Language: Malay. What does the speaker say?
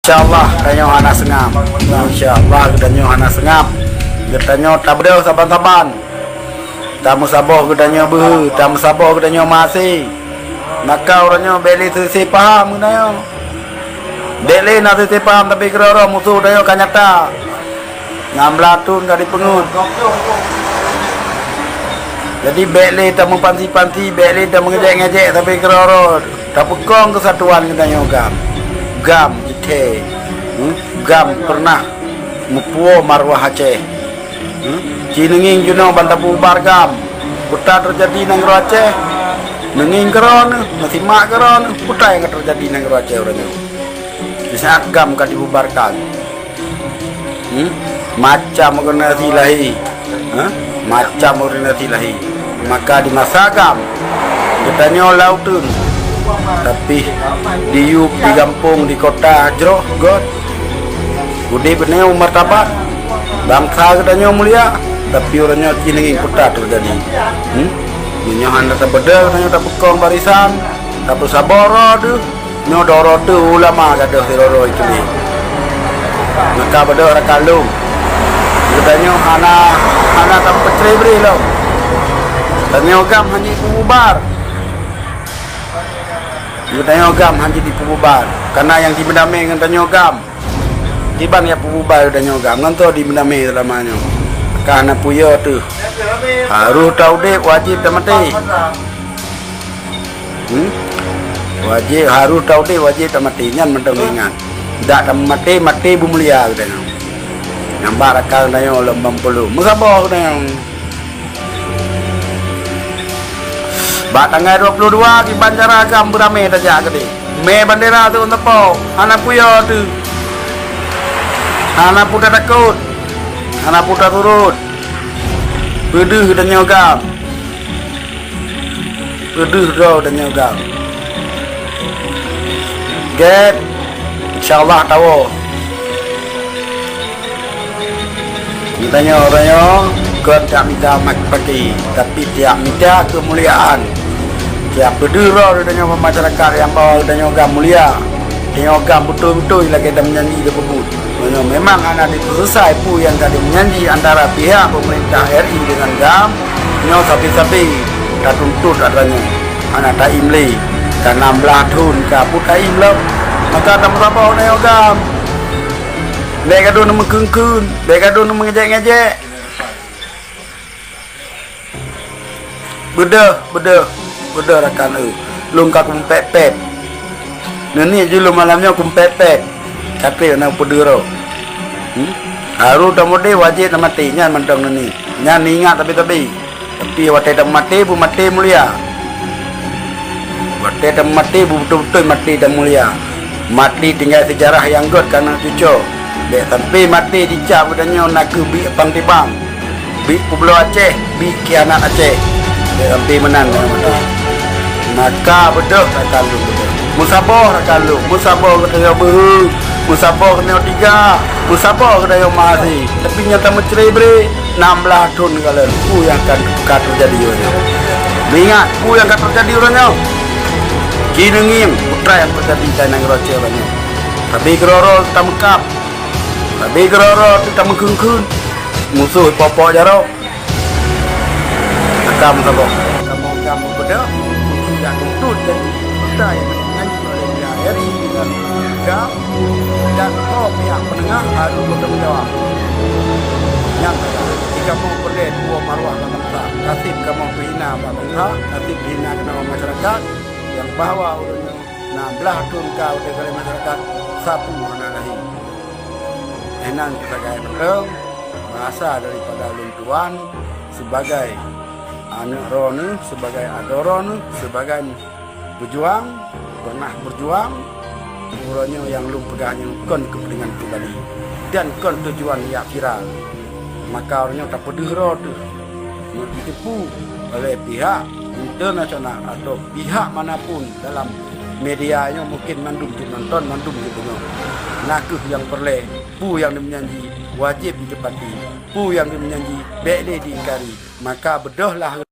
Insyaallah danyo anak sengap. Insyaallah danyo anak sengap. Getanyo tabdeu saban-saban. Tamu saboh getanyo beuh, tamu saboh getanyo masih. Maka orangnya beli sisi paham getanyo. Beli na sisi paham tapi keroro musuh danyo kanyata. Ngamlatun gak dipengut. Jadi beli tamu panti-panti, beli tamu ngejek-ngejek tapi keroro. Tapukong kesatuan getanyo gam ite gam pernah mupuo marwah Aceh cinenging juno bantapu bargam putar terjadi nang Aceh nenging keron masih mak keron putar yang terjadi nang Aceh orangnya bisa gam kan dibubarkan macam organisasi lahi macam organisasi lahi maka di masa gam katanya lautun tapi diup di kampung di kota jero god budi beneu martabat bangsa katanya mulia tapi orangnya cinenging kota terjadi nyohan rasa bedel katanya tak bekong barisan tak saboro tu nyodoro tu ulama kata siroro itu ni maka bedel rakalung katanya anak tak peceri beri lo katanya gam hanya bubar. Tanya gam hanya di pububar karena yang di Mendame dengan tanya gam tiban ya pububar tanya gam nganto di Mendame lamanya karena puyo tu harus tahu dek wajib tamati wajib harus tahu dek wajib tamati nyan mentang ingat dak mati bu mulia tanya yang barakal tanya lembam pelu musabah tanya tanggal 22 di Banjar Agam beramai saja gede. Me bandera tu untuk po. Anak puyo tu. Anak puda takut. Anak puda turut. Peduh dan nyogam. Peduh roh dan nyogam. Get. Insyaallah tahu. Ditanya orangnya kau tak minta pagi, tapi tiap minta kemuliaan. Tiap berdua dengan masyarakat yang bawa dengan gam mulia, dengan gam betul-betul lagi ada menyanyi di pebut. Memang anak itu selesai pu yang tadi menyanyi antara pihak pemerintah RI dengan gam, nyo sapi-sapi tak tuntut adanya. Anak tak imli, kan 16 tahun kaput tak imlem, maka tak berapa dengan gam. Mereka dulu mengkengkun, mereka dulu mengejek-ngejek. Beda rakan lung ka kumpet-pet. Nani julu malamnya kumpet-pet. Tapi nak pedero. Haru tamode wajib mati nyan mantang nani. Nyan ingat tapi wate dah mati bu mati mulia. Wate dah mati bu betul-betul mati dah mulia. Mati tinggal sejarah yang god karena cucu. Dek sampai mati dicap budanya nak ke bi pang tibang. Bi Pulau Aceh, bi kianat Aceh. Sampai menang maka betul rakalung musabah rakalung musabah kena behu musabah kena 3 musabah kena yang masih tapi nyata mencerai beri 16 tahun kalau ku yang akan terjadi orangnya ingat ku yang akan terjadi orangnya kinengim putra yang terjadi tanang roce orangnya tapi keroro tak mekap tapi keroro tak mengkengkun musuh popok jarok kamu beda yang tuntut dan kita yang menyanyi oleh pihak RI dengan gam dan pihak penengah harus bertanggung jawab. Yang jika mau pergi dua marwah bangsa, nasib kamu berhina bangsa, nasib berhina kena masyarakat yang bawa ulunnya 16 tahun kau oleh masyarakat sapu mana lagi. Enan sebagai penting bahasa daripada ulun tuan sebagai anak ronu sebagai adoron sebagai berjuang pernah berjuang urangnya yang lu pegangnya kon kepentingan pribadi dan kon tujuan yang viral maka orangnya tak pedih tu ditipu oleh pihak internasional atau pihak manapun dalam medianya mungkin mandum nonton mandum gitu nakuh yang perle pu yang menyanyi wajib ditepati pu yang menyanyi bele diingkari maka bedohlah